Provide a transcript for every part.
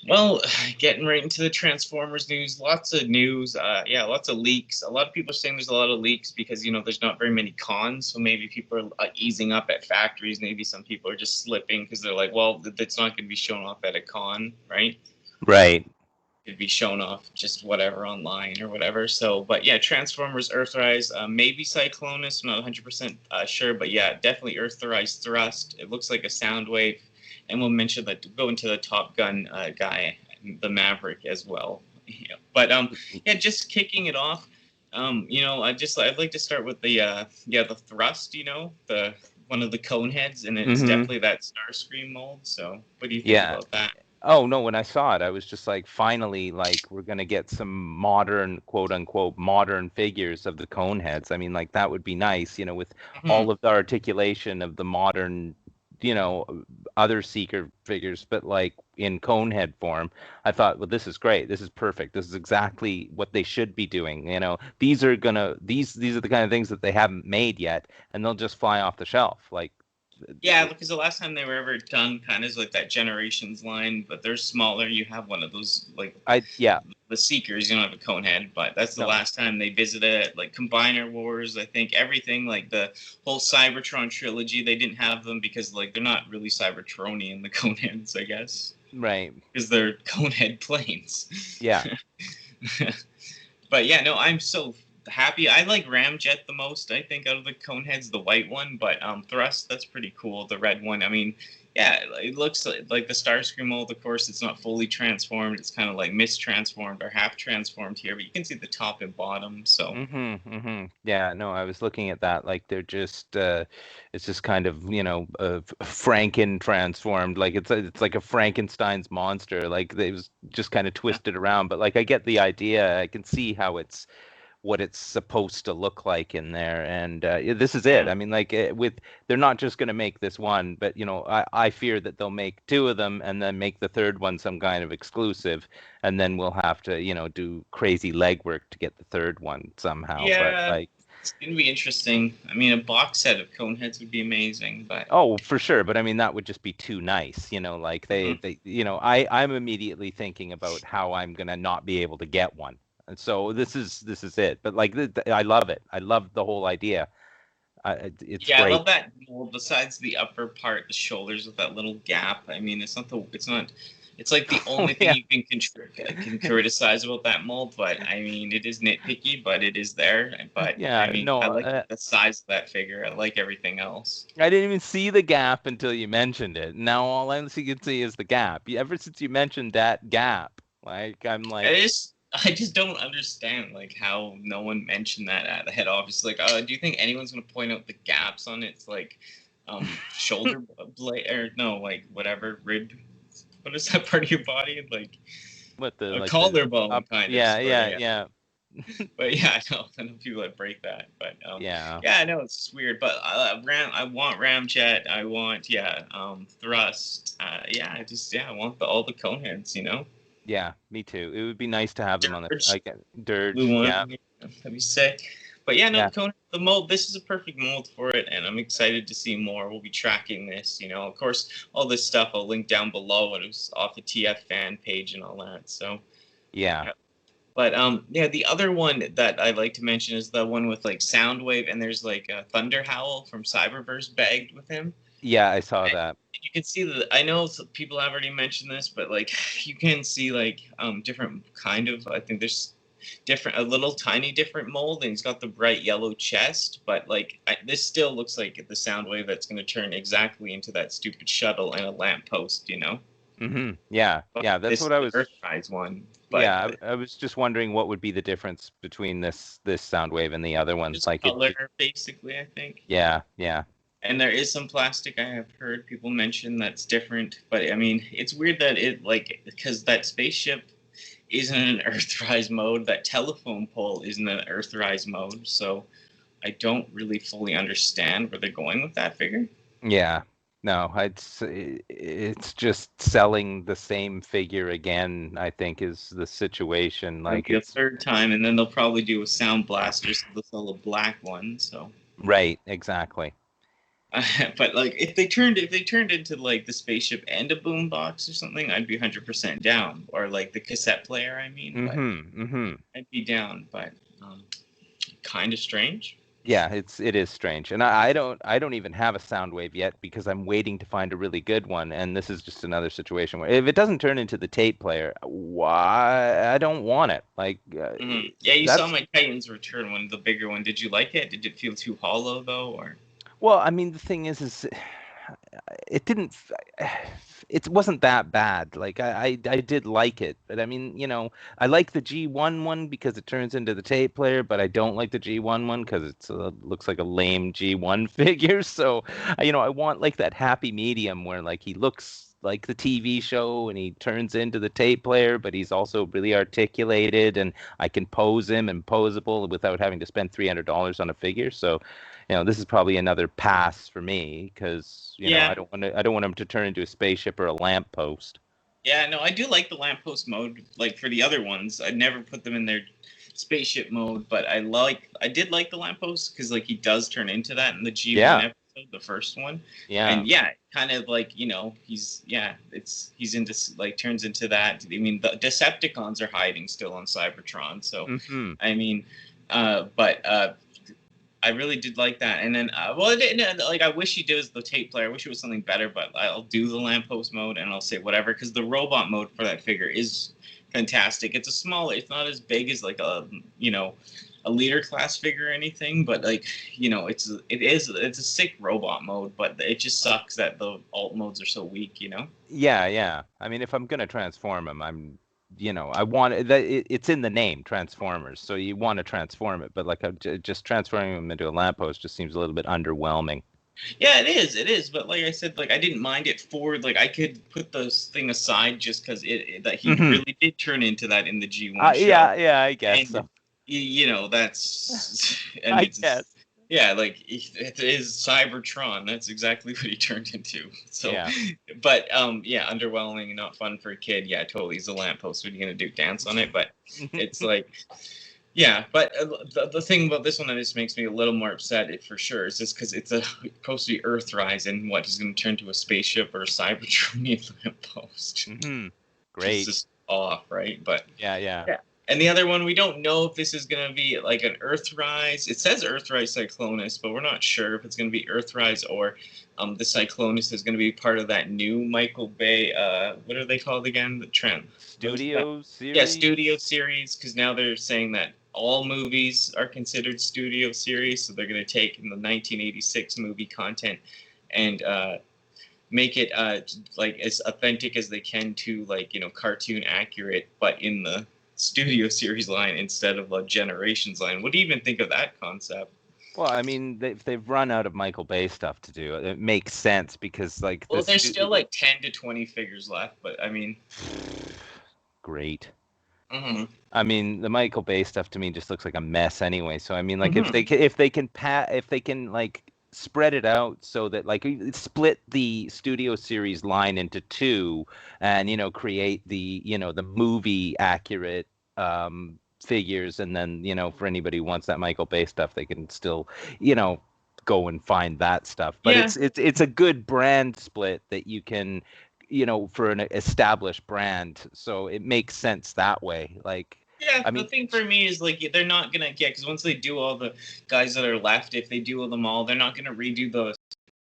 Well, getting right into the Transformers news, lots of news. Yeah, lots of leaks. A lot of people are saying there's a lot of leaks because there's not very many cons, so maybe people are easing up at factories. Maybe some people are just slipping because they're like, well, it's not going to be shown off at a con, right? Right. It'd be shown off just whatever online or whatever. So, but yeah, Transformers, Earthrise, maybe Cyclonus. I'm not 100% sure, but yeah, definitely Earthrise thrust. It looks like a Soundwave, and we'll mention that. Go into the Top Gun guy, the Maverick as well. Yeah. But yeah, just kicking it off. I'd like to start with the thrust. The one of the cone heads, and it's Mm-hmm. definitely that Starscream mold. So, what do you think Yeah. about that? Oh no, when I saw it, I was just like, finally, like we're gonna get some modern, quote unquote, modern figures of the Coneheads. I mean, like that would be nice, with Mhm. all of the articulation of the modern, you know, other Seeker figures, but like in Conehead form. I thought, well, this is great. This is perfect. This is exactly what they should be doing. These are the kind of things that they haven't made yet, and they'll just fly off the shelf. Like, Yeah, because the last time they were ever done kind of is like that Generations line, but they're smaller. You have one of those, like yeah, the Seekers, you don't have a cone head, but that's the no, last time they visited it. Like Combiner Wars, I think everything, like the whole Cybertron trilogy, they didn't have them because, like, they're not really Cybertronian, the cone heads, I guess, right, because they're cone head planes. yeah. But yeah, no, I'm so happy. I like Ramjet the most, I think, out of the Coneheads, the white one. But Thrust, that's pretty cool. The red one. I mean, yeah, it looks like the Starscream mold. Of course, it's not fully transformed. It's kind of like mistransformed or half transformed here, but you can see the top and bottom. So Yeah, no, I was looking at that. Like they're just, it's just kind of, Franken transformed. Like it's like a Frankenstein's monster. Like they was just kind of yeah, twisted around. But like I get the idea. I can see how it's what it's supposed to look like in there. And yeah, this is it. yeah. I mean, like they're not just going to make this one, but I fear that they'll make two of them and then make the third one some kind of exclusive, and then we'll have to, do crazy legwork to get the third one somehow. But Yeah, like, it's gonna be interesting. I mean, a box set of Coneheads would be amazing, but oh, for sure. But I mean, that would just be too nice, like mhm. I'm immediately thinking about how I'm gonna not be able to get one. And so this is it. But like, I love it. I love the whole idea. It's Yeah, I great. love that mold. Besides the upper part, the shoulders with that little gap. I mean, it's not. It's like the Oh only thing yeah, you can criticize about that mold. But I mean, it is nitpicky, but it is there. But I yeah. mean, No, I like the size of that figure. I like everything else. I didn't even see the gap until you mentioned it. Now all I can see is the gap. Ever since you mentioned that gap, like I'm like, I just don't understand like how no one mentioned that at the head office. Like, do you think anyone's gonna point out the gaps on its like shoulder blade or no, like whatever rib? What is that part of your body? Like what the a like the collarbone, up? kind of, Yeah, sort of. yeah, Yeah. yeah, But yeah, I know people that break that. But yeah, yeah, I know it's just weird. But I want Ramjet. I want Thrust. Yeah, I want all the Coneheads. yeah. Me too. It would be nice to have them on the Dirge, like blue Dirge. one. Yeah, Yeah, that'd be sick. But yeah, no, yeah, the mold. This is a perfect mold for it, and I'm excited to see more. We'll be tracking this. Of course, all this stuff I'll link down below. It was off the TF fan page and all that. So yeah, yeah. But yeah, the other one that I like to mention is the one with like Soundwave, and there's like a Thunder Howl from Cyberverse bagged with him. yeah. I saw that. You can see that. I know people have already mentioned this, but like you can see like different kind of. I think there's different, a little tiny different mold, and he's got the bright yellow chest. But like this still looks like the Soundwave that's going to turn exactly into that stupid shuttle and a lamppost. Yeah, But yeah. That's this what is I the was. Earthrise one, but Yeah, I was just wondering what would be the difference between this Soundwave and the other one. just Like it color just. basically, I think. Yeah, yeah. And there is some plastic I have heard people mention that's different, but I mean, it's weird that it like because that spaceship isn't in Earthrise mode, that telephone pole isn't in Earthrise mode, so I don't really fully understand where they're going with that figure. Yeah. No, it's just selling the same figure again, I think is the situation. That'll Like be a it's third time, and then they'll probably do a Sound Blaster, so they'll sell a black one. So right, exactly. But like if they turned into like the spaceship and a boombox or something, I'd be 100% down. Or like the cassette player, I mean. But I'd be down. But kind of strange. Yeah, it is strange, and I don't even have a Soundwave yet because I'm waiting to find a really good one. And this is just another situation where if it doesn't turn into the tape player, why I don't want it. Like Yeah, you saw that's my Titans Return one, the bigger one. Did you like it? Did it feel too hollow though, or? well, I mean the thing is it didn't it wasn't that bad. Like I did like it, but I mean, I like the G1 one because it turns into the tape player, but I don't like the G1 one because it looks like a lame G1 figure. So I want like that happy medium where like he looks like the TV show and he turns into the tape player, but he's also really articulated and I can pose him and posable without having to spend $300 on a figure. So this is probably another pass for me because Yeah. I don't want him to turn into a spaceship or a lamppost. Yeah, no, I do like the lamppost mode. Like for the other ones, I never put them in their spaceship mode, but I did like the lamppost because like he does turn into that in the G1 Yeah. episode, the first one. Yeah. And yeah, kind of like he's into like turns into that. I mean, the Decepticons are hiding still on Cybertron, so I mean, but I really did like that. And then, well, like I wish he did the tape player. I wish it was something better, but I'll do the lamppost mode and I'll say whatever because the robot mode for that figure is fantastic. It's it's not as big as like a leader class figure or anything, but like it's a sick robot mode. But it just sucks that the alt modes are so weak. Yeah. I mean, if I'm gonna transform him, I want that. It's in the name, Transformers. So you want to transform it, but like just transforming him into a lamppost just seems a little bit underwhelming. Yeah, it is. But like I said, like I didn't mind it for like I could put this thing aside just because that he really did turn into that in the G1 show. Yeah, I guess And so. That's and I it's guess. yeah, like it is Cybertron. That's exactly what he turned into. So, Yeah. but yeah, underwhelming, not fun for a kid. Yeah, totally. He's a lamppost. What are you gonna do? Dance on it? But it's like. Yeah, but the thing about this one that just makes me a little more upset, for sure, is just because it's supposed to be Earthrise, and what he's going to turn to a spaceship or a Cybertronian lamppost. Great. It's just off, right? But yeah. And the other one, we don't know if this is going to be like an Earthrise. It says Earthrise Cyclonus, but we're not sure if it's going to be Earthrise or the Cyclonus is going to be part of that new Michael Bay. What are they called again? The Trent Studio series. Yeah, Studio series. Because now they're saying that all movies are considered Studio series, so they're going to take in the 1986 movie content and make it like as authentic as they can to like cartoon accurate, but in the Studio series line instead of the Generations line. What do you even think of that concept? Well, I mean, they've run out of Michael Bay stuff to do. It makes sense because like well, there's still like 10 to 20 figures left, but I mean, great. Mm-hmm. I mean, the Michael Bay stuff to me just looks like a mess anyway. So I mean, like if they can like spread it out so that like split the Studio series line into two and create the movie accurate figures, and then for anybody who wants that Michael Bay stuff, they can still go and find that stuff. But it's a good brand split that you can for an established brand, so it makes sense that way. Like yeah, I mean, the thing for me is like they're not gonna get, because once they do all the guys that are left, if they do them all, they're not gonna redo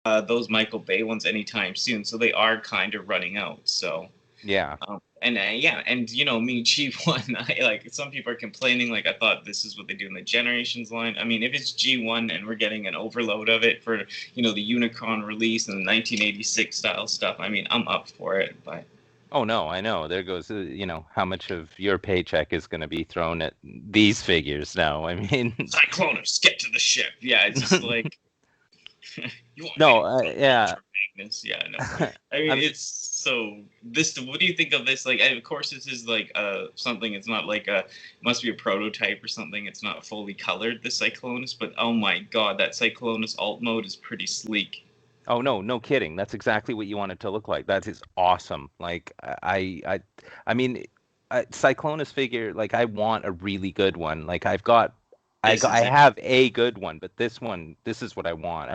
those Michael Bay ones anytime soon. So they are kind of running out. So yeah. And me, G1, I like some people are complaining. Like I thought this is what they do in the Generations line. I mean, if it's G1 and we're getting an overload of it for the Unicron release and the 1986 style stuff, I mean, I'm up for it. But oh no, I know. There goes how much of your paycheck is going to be thrown at these figures now. I mean, Cyclonus, get to the ship. Yeah, it's just like you want yeah. Magnus. Yeah, no. I mean, it's so this. What do you think of this? Like, of course, this is like something. It's not like it must be a prototype or something. It's not fully colored, the Cyclonus. But oh my god, that Cyclonus alt mode is pretty sleek. Oh no kidding. That's exactly what you want it to look like. That is awesome. Like I mean, Cyclonus figure. Like I want a really good one. Like I have a good one, but this is what I want.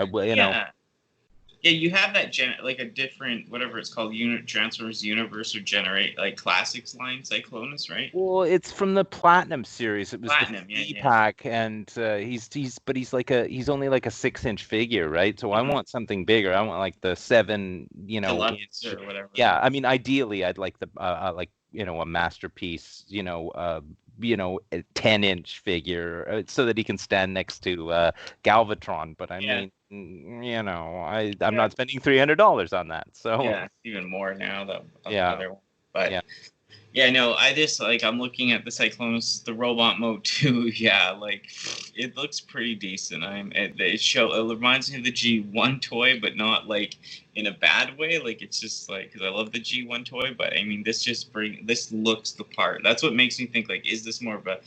Yeah, you have that like a different whatever it's called, unit Transformers Universe or Generate like Classics line Cyclonus, right? Well, it's from the Platinum series. It was the Platinum, yeah, free yeah. pack, and he's only like a 6-inch figure, right? So I Mhm. want something bigger. I want like the 7, Deluxe inch. or whatever. Yeah, I mean, ideally, I'd like the like a masterpiece, a 10-inch figure, so that he can stand next to Galvatron. But I Yeah, mean, I'm yeah, not spending $300 on that. So yeah. Even more now the yeah, other one, but. yeah. Yeah, no, I just like I'm looking at the Cyclonus, the robot mode too. Yeah, like it looks pretty decent. It reminds me of the G1 toy, but not like in a bad way. Like it's just like because I love the G1 toy, but I mean this looks the part. That's what makes me think like is this more of a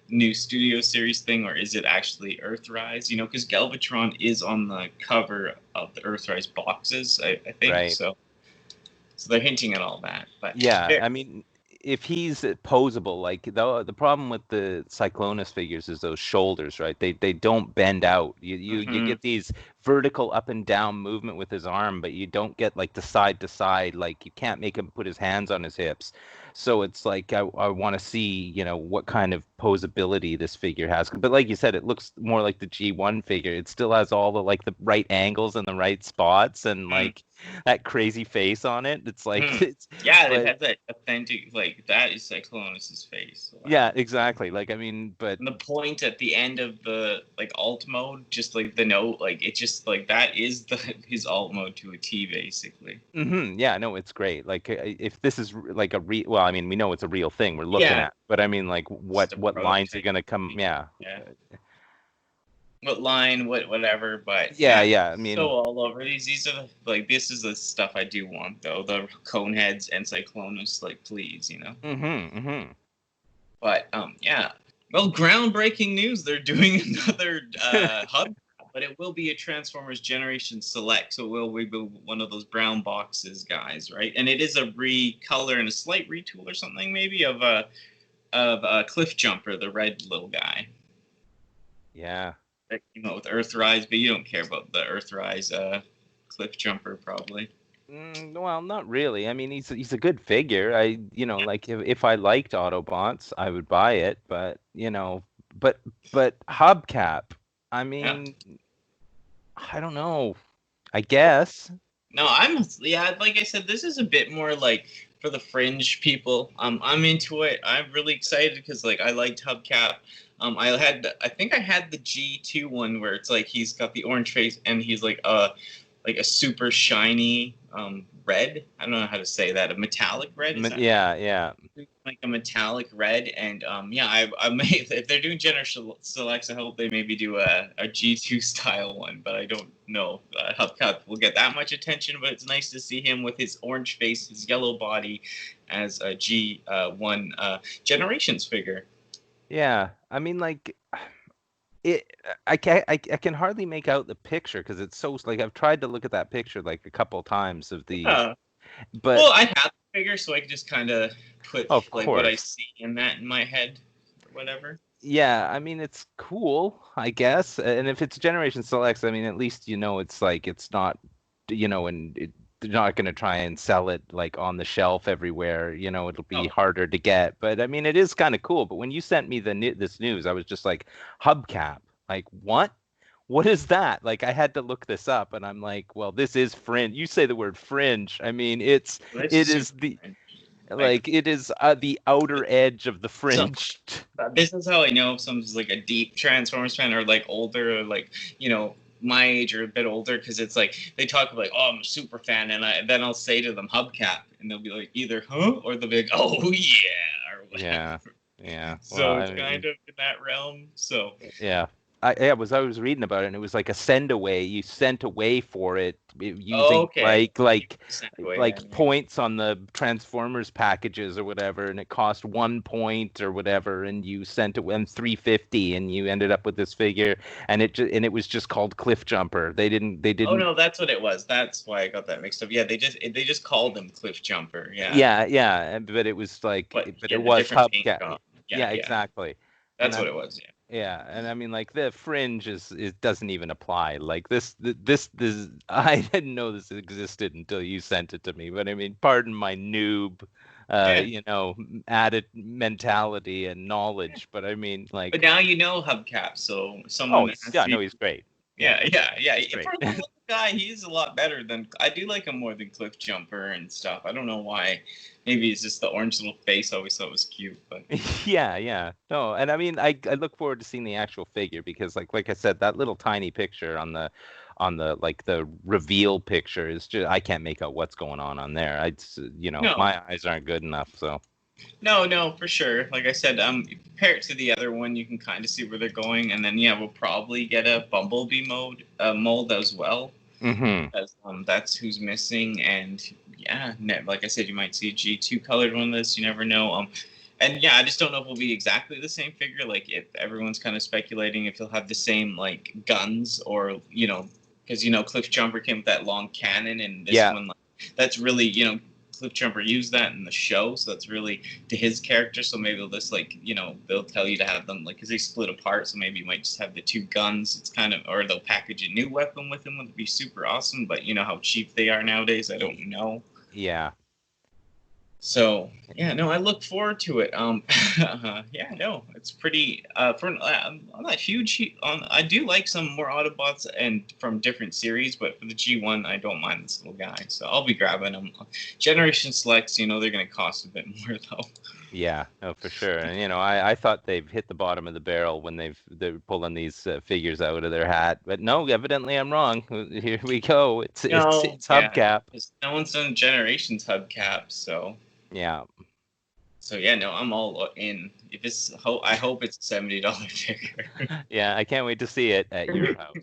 new Studio Series thing or is it actually Earthrise? You know, because Galvatron is on the cover of the Earthrise boxes, I think Right. so. So they're hinting at all that, but Yeah, there. I mean, if he's posable, like the problem with the Cyclonus figures is those shoulders, right? They don't bend out. You Mhm. get these vertical up and down movement with his arm, but you don't get like the side to side. Like you can't make him put his hands on his hips. So it's like I want to see, what kind of posability this figure has. But like you said, it looks more like the G1 figure. It still has all the like the right angles and the right spots and Mm. like that crazy face on it. It's like Mm. it's Yeah, it but has that authentic, like that is Cyclonus's face. Like, yeah, exactly. Like I mean, but and the point at the end of the like alt mode, just like the note, like it just like that is his alt mode to a T, basically. yeah, no, it's great. Like if this is like well, I mean, we know it's a real thing we're looking Yeah, at, but I mean, like just a what lines are prototype. gonna come? Yeah, Yeah, what line, whatever, but yeah, yeah, yeah. I so mean, all over these are like this is the stuff I do want though, the Coneheads and Cyclonus, like please, you know. But yeah. Well, groundbreaking news. They're doing another hub, but it will be a Transformers Generation Select. So it will be one of those brown boxes, guys, right? And it is a recolor and a slight retool or something, maybe of Cliff Jumper, the red little guy. yeah. That came out with Earthrise, but you don't care about the Earthrise Cliff Jumper, probably. Well, not really. I mean, he's a good figure. Like if I liked Autobots, I would buy it. But but Hubcap. I Yeah. mean, I don't know. I guess. No, like I said, this is a bit more like for the fringe people. I'm into it. I'm really excited because like I liked Hubcap. I think I had the G2 one where it's like he's got the orange face and he's like a super shiny red. I don't know how to say that. A metallic red, is that right? Yeah, yeah. Like a metallic red, and yeah, I may if they're doing generation selects, I hope they maybe do a G2 style one, but I don't know. Hubcap will get that much attention, but it's nice to see him with his orange face, his yellow body, as a G1 generations figure. Yeah. I mean, like it. I can hardly make out the picture because it's so like I've tried to look at that picture like a couple times of these, Uh, but well, I have the figure, so I can just kind of put of like what I course. see in my head, or whatever. Yeah, I mean it's cool, I guess. And if it's Generation Selects, I mean at least it's like it's not, and they're not going to try and sell it like on the shelf everywhere. It'll be Oh, harder to get. But I mean it is kind of cool. But when you sent me this news, I was just like, Hubcap, like what? What is that? Like I had to look this up, and I'm like, well, this is fringe. You say the word fringe. I mean, this it is is super the fun. Like like it is the outer edge of the so. fringe. This is how I know if someone's like a deep Transformers fan or like older, or like my age or a bit older, because it's like they talk about like, oh, I'm a super fan, and then I'll say to them Hubcap, and they'll be like either huh or they'll be like, oh yeah, or Yeah, whatever. yeah. Well, So it's I kind mean, of in that realm. So yeah. I was reading about it, and it was like a send away. You sent away for it using okay, like Soundwave, like points on the Transformers packages or whatever, and it cost 1 point or whatever, and you sent it in 350, and you ended up with this figure, and it was just called Cliff Jumper. They Oh didn't. no, that's what it was. That's why I got that mixed up. Yeah, they just called him Cliff Jumper. Yeah, Yeah, yeah, but it was but but he it had the was different paint Hubcap. job. Yeah, Yeah, yeah, exactly. And that's what it was. Yeah. Yeah, and I mean, like the fringe is it doesn't even apply. Like this I didn't know this existed until you sent it to me. But I mean, pardon my noob, Yeah. you know, added mentality and knowledge. But I mean, But like, now you know Hubcap, so oh someone has yeah, to no, be. he's great. Yeah, Yeah. he's great. For a little guy, he's a lot better than I do like him more than Cliff Jumper and stuff. I don't know why. Maybe it's just the orange little face. I always thought was cute, but Yeah, yeah. No, and I mean, I look forward to seeing the actual figure because, like I said, that little tiny picture on the like the reveal picture is just I can't make out what's going on there. You know, no, my eyes aren't good enough. So no, for sure. Like I said, compare it to the other one, you can kind of see where they're going, and then yeah, we'll probably get a Bumblebee mold as well. hmm Because that's who's missing, and yeah, like I said, you might see a G2 colored one of this. You never know. And yeah, I just don't know if it'll be exactly the same figure. Like if everyone's kind of speculating if he'll have the same like guns, or because Cliff Jumper came with that long cannon, and this yeah, one, like, that's really Cliff Jumper used that in the show, so that's really to his character. So maybe they'll just like they'll tell you to have them like because they split apart. So maybe you might just have the two guns. It's kind of, or they'll package a new weapon with them, would be super awesome. But you know how cheap they are nowadays. I don't know. yeah. So yeah, no, I look forward to it. Yeah, no, it's pretty. I'm not huge on. I do like some more Autobots and from different series, but for the G1, I don't mind this little guy. So I'll be grabbing them. Generation Selects, they're going to cost a bit more though. Yeah, no, for sure. And I thought they've hit the bottom of the barrel when they're pulling these figures out of their hat, but no, evidently I'm wrong. Here we go. No, It's yeah, Hubcap. because no one's done Generations Hubcap, so. Yeah. So yeah, no, I'm all in. If it's, I hope it's $70 figure. Yeah, I can't wait to see it at your house.